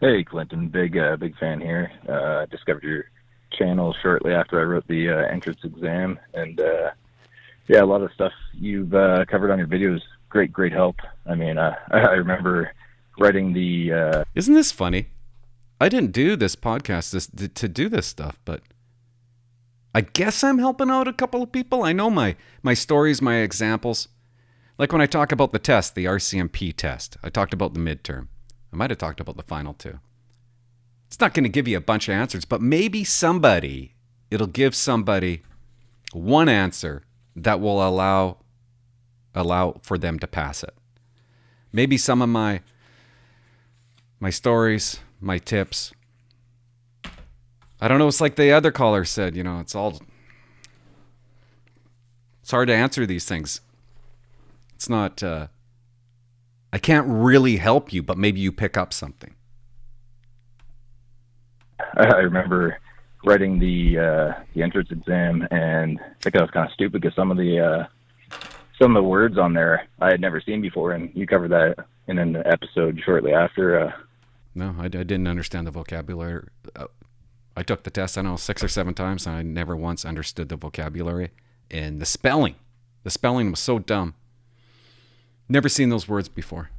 Hey, Clinton, big fan here. Discovered your channel shortly after I wrote the entrance exam, and yeah, a lot of stuff you've covered on your videos. Great help. I mean, I remember writing the. Isn't this funny? I didn't do this podcast to do this stuff, but I guess I'm helping out a couple of people. I know my stories, my examples. Like when I talk about the test, the RCMP test, I talked about the midterm. I might have talked about the final too. It's not going to give you a bunch of answers, but maybe it'll give somebody one answer that will allow for them to pass it. Maybe some of my stories, my tips. I don't know. It's like the other caller said, it's hard to answer these things. It's not, I can't really help you, but maybe you pick up something. I remember writing the entrance exam, and I think I was kind of stupid because some of the words on there I had never seen before, and you covered that in an episode shortly after. No, I didn't understand the vocabulary. I took the test, I don't know, 6 or 7 times, and I never once understood the vocabulary. And the spelling was so dumb. Never seen those words before.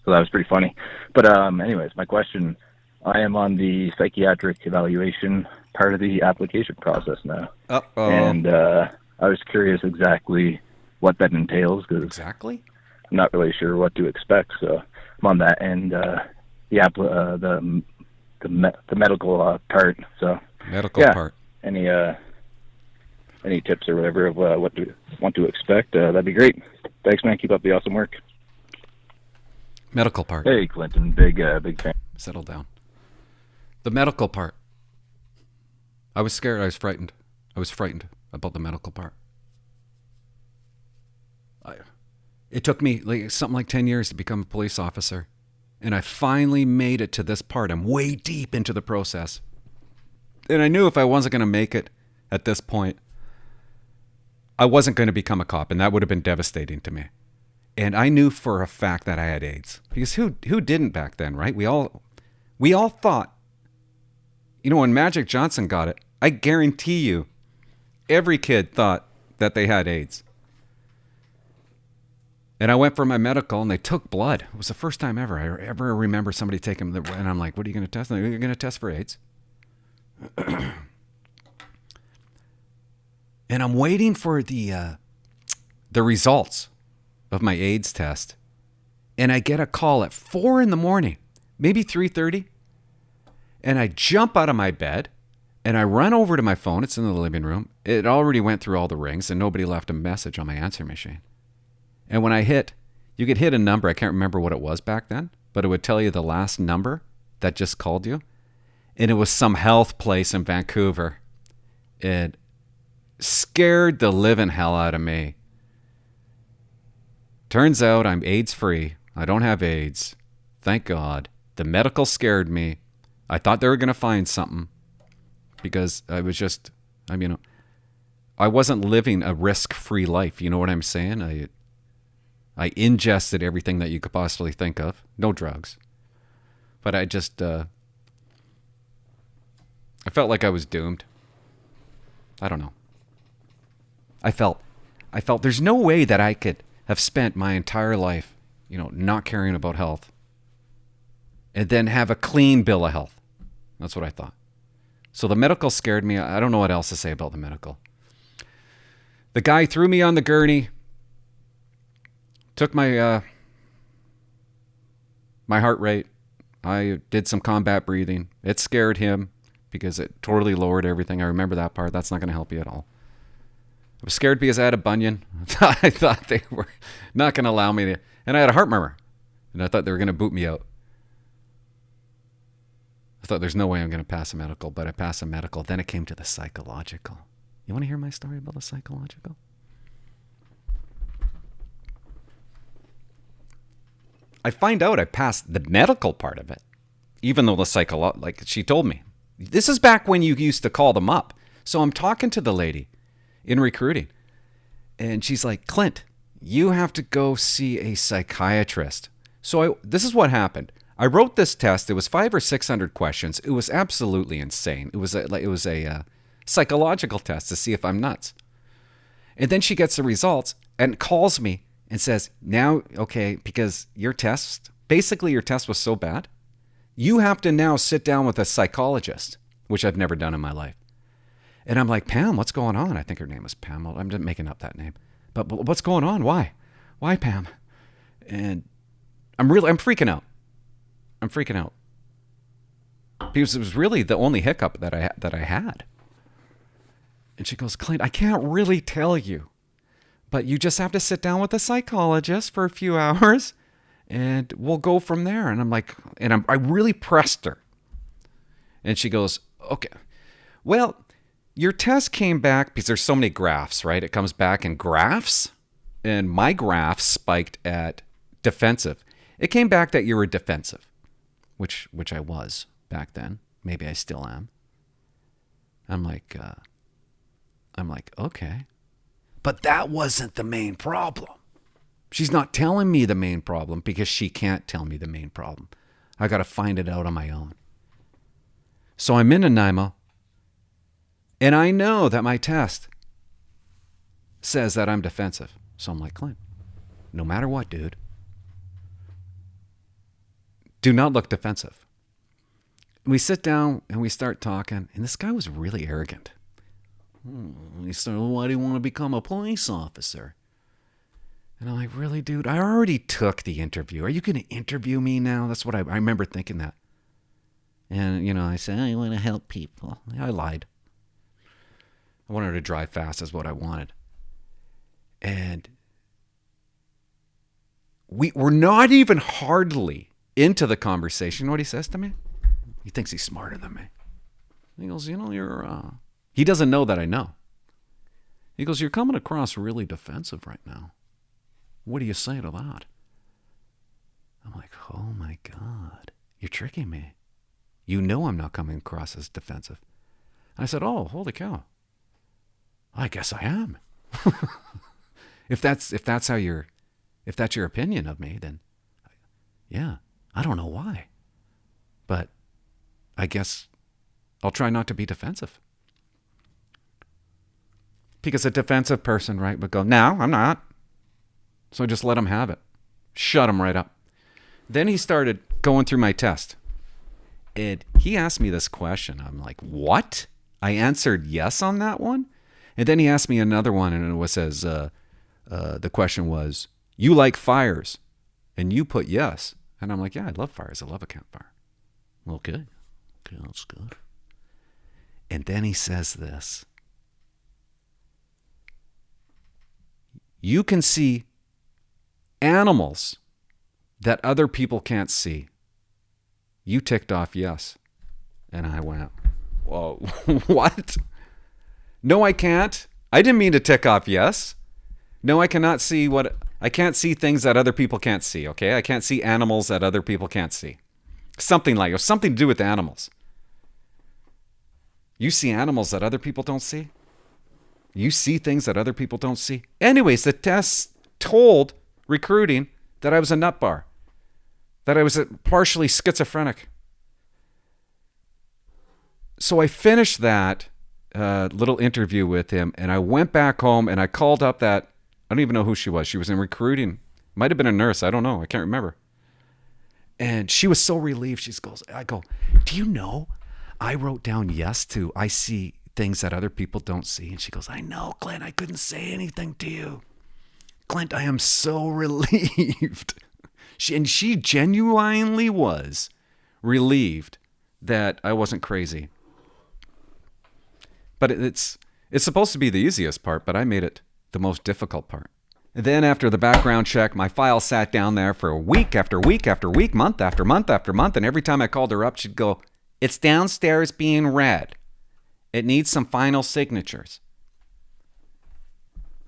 So that was pretty funny. But anyways, my question, I am on the psychiatric evaluation part of the application process now. Uh-oh. And I was curious exactly what that entails, because exactly? I'm not really sure what to expect. So I'm on that end, the medical part. So medical part. Any tips or whatever of what to expect? That'd be great. Thanks, man. Keep up the awesome work. Medical part. Hey, Clinton, big fan. Settle down. The medical part. I was scared. I was frightened. I was frightened about the medical part. It took me something like 10 years to become a police officer. And I finally made it to this part. I'm way deep into the process. And I knew if I wasn't going to make it at this point, I wasn't going to become a cop. And that would have been devastating to me. And I knew for a fact that I had AIDS. Because who didn't back then, right? We all thought, when Magic Johnson got it, I guarantee you, every kid thought that they had AIDS. And I went for my medical, and they took blood. It was the first time ever. I ever remember somebody taking the, and I'm like, what are you going to test? You're going to test for AIDS. And I'm waiting for the results of my AIDS test. And I get a call at 4 a.m, maybe 3:30. And I jump out of my bed, and I run over to my phone. It's in the living room. It already went through all the rings, and nobody left a message on my answer machine. And when you could hit a number. I can't remember what it was back then, but it would tell you the last number that just called you. And it was some health place in Vancouver. It scared the living hell out of me. Turns out I'm AIDS-free. I don't have AIDS. Thank God. The medical scared me. I thought they were going to find something because I was just, I wasn't living a risk-free life. You know what I'm saying? I ingested everything that you could possibly think of. No drugs. But I just, I felt like I was doomed. I don't know. I felt there's no way that I could have spent my entire life, not caring about health and then have a clean bill of health. That's what I thought. So the medical scared me. I don't know what else to say about the medical. The guy threw me on the gurney, took my my heart rate. I did some combat breathing. It scared him because it totally lowered everything. I remember that part. That's not going to help you at all. I was scared because I had a bunion. I thought they were not going to allow me to. And I had a heart murmur. And I thought they were going to boot me out. I thought there's no way I'm going to pass a medical, but I passed a medical. Then it came to the psychological. You want to hear my story about the psychological? I find out I passed the medical part of it, even though the like she told me. This is back when you used to call them up. So I'm talking to the lady in recruiting, and she's like, Clint, you have to go see a psychiatrist. So this is what happened. I wrote this test. It was 500 or 600 questions. It was absolutely insane. It was a psychological test to see if I'm nuts. And then she gets the results and calls me and says, now, okay, because your test was so bad, you have to now sit down with a psychologist, which I've never done in my life. And I'm like, Pam, what's going on? I think her name was Pam. I'm just making up that name. But what's going on? Why? Why, Pam? And I'm freaking out. I'm freaking out. Because it was really the only hiccup that I had. And she goes, Clint, I can't really tell you, but you just have to sit down with a psychologist for a few hours and we'll go from there. And I'm like, I really pressed her. And she goes, okay, well, your test came back because there's so many graphs, right? It comes back in graphs, and my graph spiked at defensive. It came back that you were defensive, which I was back then. Maybe I still am. I'm like, okay. But that wasn't the main problem. She's not telling me the main problem because she can't tell me the main problem. I got to find it out on my own. So I'm in Nanaimo, and I know that my test says that I'm defensive. So I'm like, Clint, no matter what, dude, do not look defensive. We sit down and we start talking, and this guy was really arrogant. He said, well, why do you want to become a police officer? And I'm like, really, dude? I already took the interview. Are you going to interview me now? That's what I remember thinking that. And, I said, I want to help people. I lied. I wanted to drive fast is what I wanted. And we're not even hardly into the conversation. You know what he says to me? He thinks he's smarter than me. He goes, he doesn't know that I know. He goes, you're coming across really defensive right now. What do you say to that? I'm like, oh my God, you're tricking me. You know I'm not coming across as defensive. I said, oh, holy cow. I guess I am. If that's your opinion of me, then yeah, I don't know why. But I guess I'll try not to be defensive. Because a defensive person, right, would go, no, I'm not. So just let him have it. Shut him right up. Then he started going through my test. And he asked me this question. I'm like, what? I answered yes on that one. And then he asked me another one, and it says, the question was, you like fires? And you put yes. And I'm like, yeah, I love fires. I love a campfire. Okay, that's good. And then he says this. You can see animals that other people can't see. You ticked off yes. And I went, whoa, what? No, I can't. I didn't mean to tick off yes. No, I cannot see I can't see things that other people can't see, okay? I can't see animals that other people can't see. Something to do with animals. You see animals that other people don't see? You see things that other people don't see? Anyways, the test told recruiting that I was a nut bar, that I was partially schizophrenic. So I finished that little interview with him, and I went back home and I called up I don't even know who she was. She was in recruiting. Might have been a nurse. I don't know. I can't remember. And she was so relieved. I go, do you know, I wrote down yes to I see things that other people don't see. And she goes, I know, Clint, I couldn't say anything to you. Clint, I am so relieved. She genuinely was relieved that I wasn't crazy. But it's supposed to be the easiest part, but I made it the most difficult part. And then after the background check, my file sat down there for week after week after week, month after month after month. And every time I called her up, she'd go, it's downstairs being read. It needs some final signatures.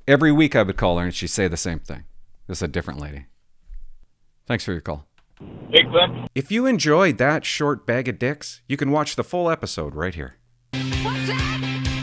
Every week I would call her and she'd say the same thing. This is a different lady. Thanks for your call. Hey, Clint. If you enjoyed that short bag of dicks, you can watch the full episode right here.